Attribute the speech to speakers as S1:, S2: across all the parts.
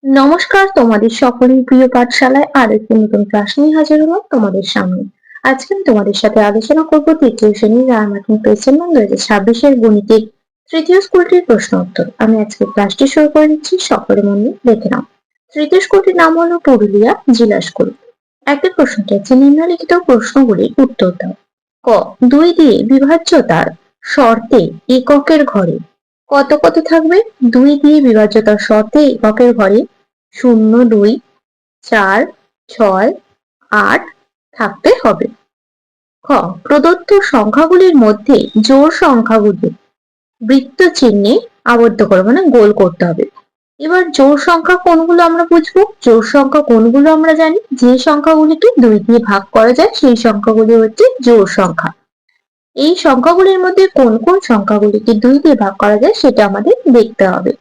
S1: নমস্কার, তোমাদের সকলের প্রিয় পাঠশালায় আরেকটি নতুন ক্লাস নিয়ে হাজির হলাম তোমাদের সামনে। আজকে আমি তোমাদের সাথে আলোচনা করব তৃতীয় শ্রেণীর রায়মার্টিন পেসেলম্যান 2026-এর গণিতের তৃতীয় স্কুলটির প্রশ্ন উত্তর। আমি আজকে ক্লাসটি শুরু করে দিচ্ছি, সকলে মন দিয়ে দেখে নাও। তৃতীয় স্কুলটির নাম হলো পুরুলিয়া জেলা স্কুল। একটি প্রশ্নটি হচ্ছে, নিম্নলিখিত প্রশ্নগুলির উত্তর দাও। ক, 2 দিয়ে বিভাজ্যতার শর্তে এককের ঘরে কত কত থাকবে? 2 দিয়ে বিভাজ্যতার শর্তে এককের ঘরে 0, 2, 4, 6, 8 থাকতে হবে। খ, প্রদত্ত সংখ্যাগুলির মধ্যে জোড় সংখ্যাগুলি বৃত্ত চিহ্নে আবদ্ধ করো, মানে গোল করতে হবে। এবার জোড় সংখ্যা কোনগুলো আমরা বুঝবো? জোড় সংখ্যা কোনগুলো আমরা জানি, যে সংখ্যাগুলিকে 2 দিয়ে ভাগ করা যায় সেই সংখ্যাগুলি হচ্ছে জোড় সংখ্যা। এই সংখ্যাগুলির মধ্যে কোন কোন সংখ্যাগুলিকে 2 দিয়ে ভাগ করা যায় সেটা আমাদের দেখতে হবে।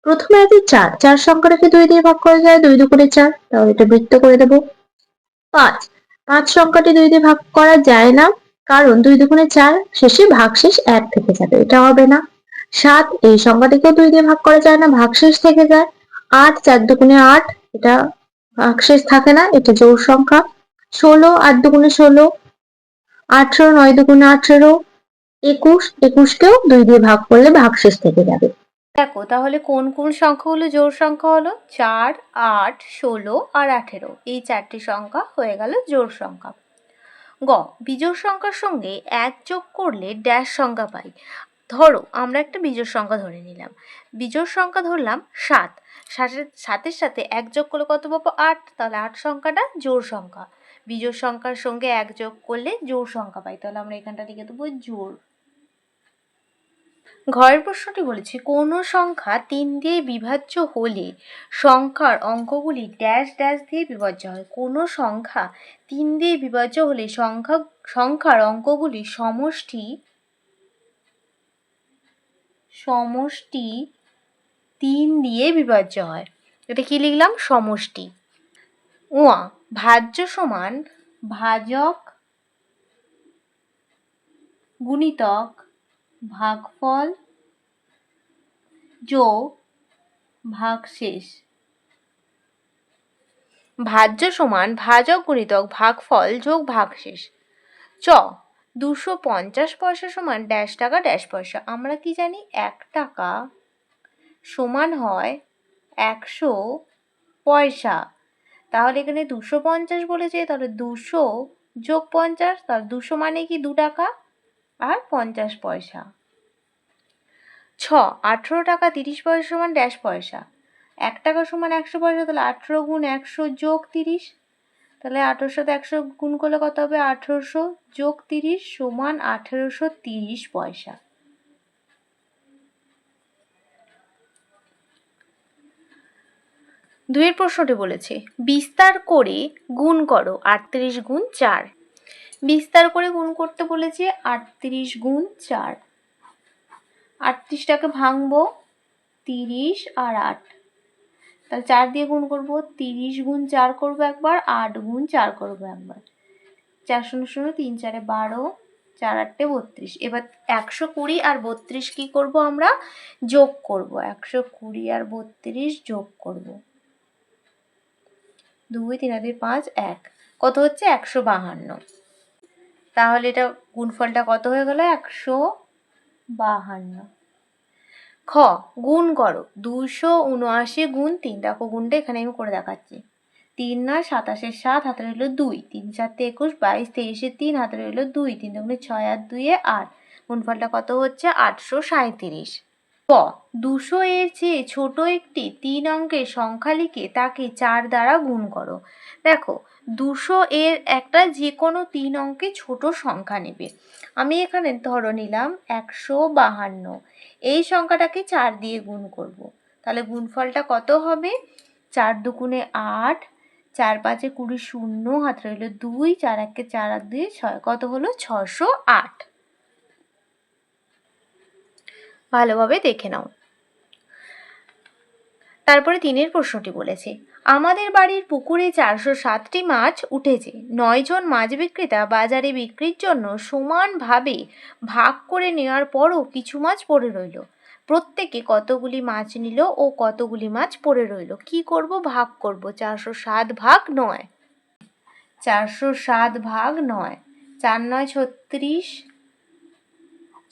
S1: প্রথমে আছে 4, 4 সংখ্যাটাকে 2 দিয়ে ভাগ করা যায়, 2 দুগুণে 4, তাহলে এটা বৃত্ত করে দেব। 5, 5 সংখ্যাটি 2 দিয়ে ভাগ করা যায় না, কারণ 2 দুগুণে 4, শেষে ভাগশেষ 1 থেকে যাবে, এটা হবে না। 7, এই সংখ্যাটিকেও 2 দিয়ে ভাগ করা যায় না, ভাগশেষ থেকে যায়। 8, 4 দুগুণে 8, এটা ভাগশেষ থাকে না, এটা জোড় সংখ্যা। 16, 8 দুগুণে 16, 18, 9 দুগুণে 18, 21, 21 কেও 2 দিয়ে ভাগ করলে ভাগশেষ থেকে যাবে।
S2: দেখো তাহলে কোন কোন সংখ্যাগুলো জোড় সংখ্যা হলো? 4, 8, 16 আর 18, এই 4টি সংখ্যা হয়ে গেল জোড় সংখ্যা। গ, বিজোড় সংখ্যার সঙ্গে 1 যোগ করলে ড্যাশ সংখ্যা পাই। ধরো আমরা একটা বিজোড় সংখ্যা ধরে নিলাম, বিজোড় সংখ্যা ধরলাম 7, 7-এর সাথে 1 যোগ করলে কত পাবো? 8, তাহলে 8 সংখ্যাটা জোড় সংখ্যা। বিজোড় সংখ্যার সঙ্গে 1 যোগ করলে জোড় সংখ্যা পাই, তাহলে আমরা এখানটা লিখে দেবো জোড়। ঘরের প্রশ্নটি বলেছে, কোন সংখ্যা 3 দিয়ে বিভাজ্য হলে সংখ্যার অঙ্কগুলি ড্যাশ ড্যাশ দিয়ে বিভাজ্য হয়। কোন সংখ্যা 3 দিয়ে বিভাজ্য হলে সংখ্যার অঙ্কগুলি সমষ্টি 3 দিয়ে বিভাজ্য হয়। এটা কি লিখলাম? সমষ্টি। উয়া, ভাজ্য সমান ভাজক গুণিতক ভাগফল যোগ ভাগশেষ। ভাজ্য সমান ভাজক গুণিতক ভাগফল যোগ ভাগশেষ। চ, 250 পয়সা সমান ড্যাশ টাকা ড্যাশ পয়সা। আমরা কি জানি? 1 টাকা সমান হয় 100 পয়সা। তাহলে এখানে 250 বলেছে, তাহলে 200 যোগ 50, তাহলে 200 মানে কি 2 টাকা আর 50 পয়সা। ছ, 18 টাকা 30 পয়সা সমান ড্যাশ পয়সা। 1 টাকা সমান 100 পয়সা, তাহলে 18 গুণ 100 যোগ 30, তাহলে 18 সাথে 100 গুণ করলে কত হবে? 1800 যোগ 30 সমান 1830 পয়সা। দুইয়ের প্রশ্নটি বলেছে, বিস্তার করে গুণ করো 38 গুণ 4। বিস্তার করে গুণ করতে বলেছে 38 গুণ 4। 38টাকে ভাঙবো, 30 আর 8, তাহলে 4 দিয়ে গুণ করবো, 30 গুণ 4 করবো একবার, 8 গুণ 4 করবো একবার। 4 শূন্য শূন্য, 3 4 12, 4 8 32। এবার 120 আর 32 কি করব? আমরা যোগ করব। 120 আর 32 যোগ করব। 2 3 2 5 1, কত হচ্ছে? 152। তাহলে এটা গুণফলটা কত হয়ে গেল? 152। খ, গুণ করো 279 গুণ 3। দেখো গুণটা এখানে আমি করে দেখাচ্ছি। 3 9 27 7, হাতে রইল 2, 3 4 21 22, 23 3, হাতে রইল 2, 3 দুগুণে 6 আর 2 8, গুণফলটা কত হচ্ছে? 837। ক, 200 এর চেয়ে ছোট একটি 3 অঙ্কের সংখ্যা লিখে তাকে 4 দ্বারা গুণ করো। দেখো 200 এর একটা যে কোনো 3 অঙ্কে ছোট সংখ্যা নেবে। আমি এখানে ধরো নিলাম 152, এই সংখ্যাটাকে 4 দিয়ে গুণ করব। তাহলে গুণফলটা কত হবে? 4 দুগুণে 8, 4 5 20, শূন্য, হাতে রইল 2, 4 1 4 আর 2 6, কত হলো? 608। ভালোভাবে দেখে নাও। তারপরে 3-এর প্রশ্নটি বলেছে, আমাদের বাড়ির পুকুরে 407টি মাছ উঠেছে। 9 জন মাছ বিক্রেতা বাজারে বিক্রির জন্য সমানভাবে ভাগ করে নেওয়ার পরও কিছু মাছ পড়ে রইল। প্রত্যেকে কতগুলি মাছ নিল ও কতগুলি মাছ পড়ে রইল। কি করব? ভাগ করব। 407 ভাগ 9। 407 ভাগ 9। 4 9 36,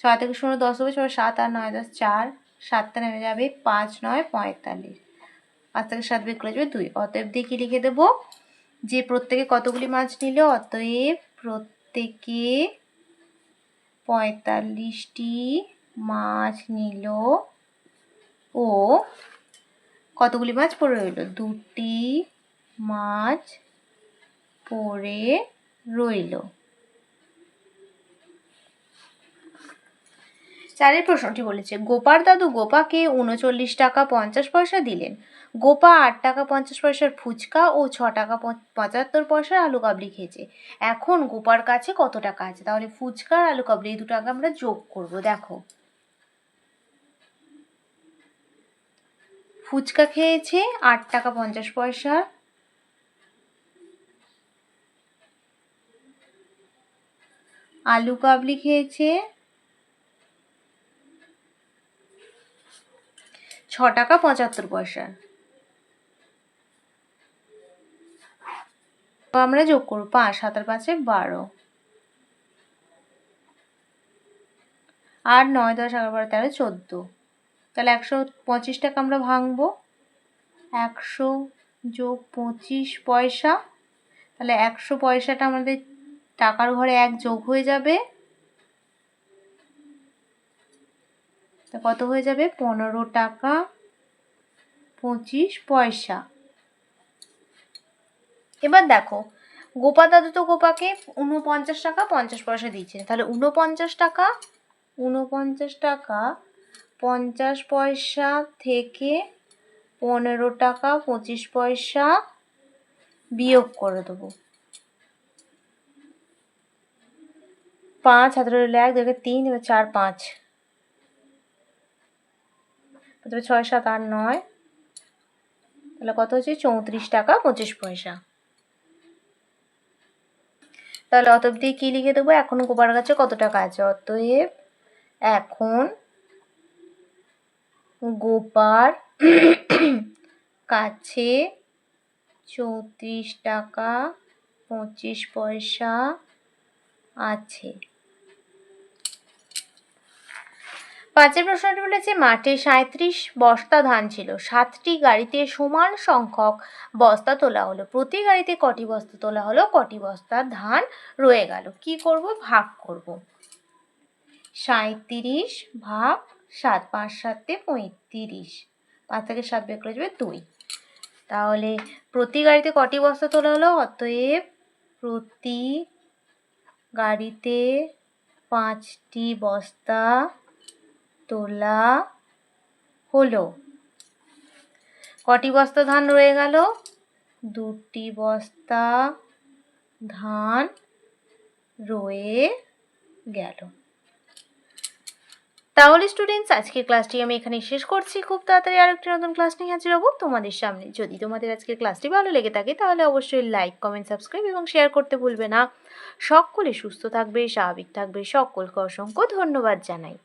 S2: 6 থেকে 0 10 হবে, 7 আর 9 10 4, 7টা নেমে যাবে, 5 9 45, 5 থেকে 7 বিয়োগ করে যাবে 2। অতএব দিয়ে কি লিখে দেবো? যে প্রত্যেকে কতগুলি মাছ নিল, অতএব প্রত্যেকে 45টি মাছ নিল ও কতগুলি মাছ পড়ে রইল? 2টি মাছ পড়ে রইল। 4 প্রশ্নটি বলেছে, গোপার দাদু গোপাকে 39 টাকা 50 পয়সা দিলেন। গোপা 8 টাকা 50 পয়সার ফুচকা ও 6 টাকা 75 পয়সার আলু কাবলি খেয়েছে। এখন গোপার কাছে কত টাকা আছে? তাহলে ফুচকা আর আলু কাবলি এই দুটো আগে আমরা যোগ করব। দেখো, ফুচকা খেয়েছে 8 টাকা 50 পয়সা, আলু কাবলি খেয়েছে 6 টাকা 75 পয়সা। আমরা যোগ করব 5, 7 আর 5 12, 8 9 10 11 12 13 14। তাহলে 125 টাকা আমরা ভাঙবো। 100 যোগ 25 পয়সা, তাহলে 100 পয়সাটা আমাদের টাকার ঘরে 1 যোগ হয়ে যাবে। তা কত হয়ে যাবে? 15 টাকা 25 পয়সা। এবার দেখো, গোপা দাদু তো গোপাকে 49 টাকা 50 পয়সা দিয়েছে। তাহলে 49 টাকা 50 পয়সা থেকে 15 টাকা 25 পয়সা বিয়োগ করে দেবো। 5 হাতে রইল 1, 2 3, এবার 4 5, তারপরে 6 7 8 9, তাহলে কত হচ্ছে? 34 টাকা 25 পয়সা। তাহলে অতএব দিয়ে কি লিখে দেবো? এখন গোপার কাছে কত টাকা আছে? অতএব এখন গোপার কাছে 34 টাকা 25 পয়সা আছে। 5 প্রশ্নটি বলেছে, মাঠে 37 বস্তা ধান ছিল। 7টি গাড়িতে সমান সংখ্যক বস্তা তোলা হলো। প্রতি গাড়িতে কটি বস্তা তোলা হলো? কটি বস্তা ধান রয়ে গেল? কি করব? ভাগ করব। 37 ভাগ 7, 5 7 35, 5 থেকে 7 বিয়োগ করে যাবে 2। তাহলে প্রতি গাড়িতে কটি বস্তা তোলা হলো? অতএব প্রতি গাড়িতে 5টি বস্তা তোলা হলো। কটি বস্তা ধান রয়ে গেল? 2টি বস্তা ধান রয়ে গেল। তাহলে স্টুডেন্টস, আজকের ক্লাসটি আমি এখানে শেষ করছি। খুব তাড়াতাড়ি আরেকটি নতুন ক্লাস নিয়ে হাজির হব তোমাদের সামনে। যদি তোমাদের আজকের ক্লাসটি ভালো লেগে থাকে তাহলে অবশ্যই লাইক, কমেন্ট, সাবস্ক্রাইব এবং শেয়ার করতে ভুলবে না। সকলে সুস্থ থাকবে, স্বাভাবিক থাকবে। সকলকে অসংখ্য ধন্যবাদ জানাই।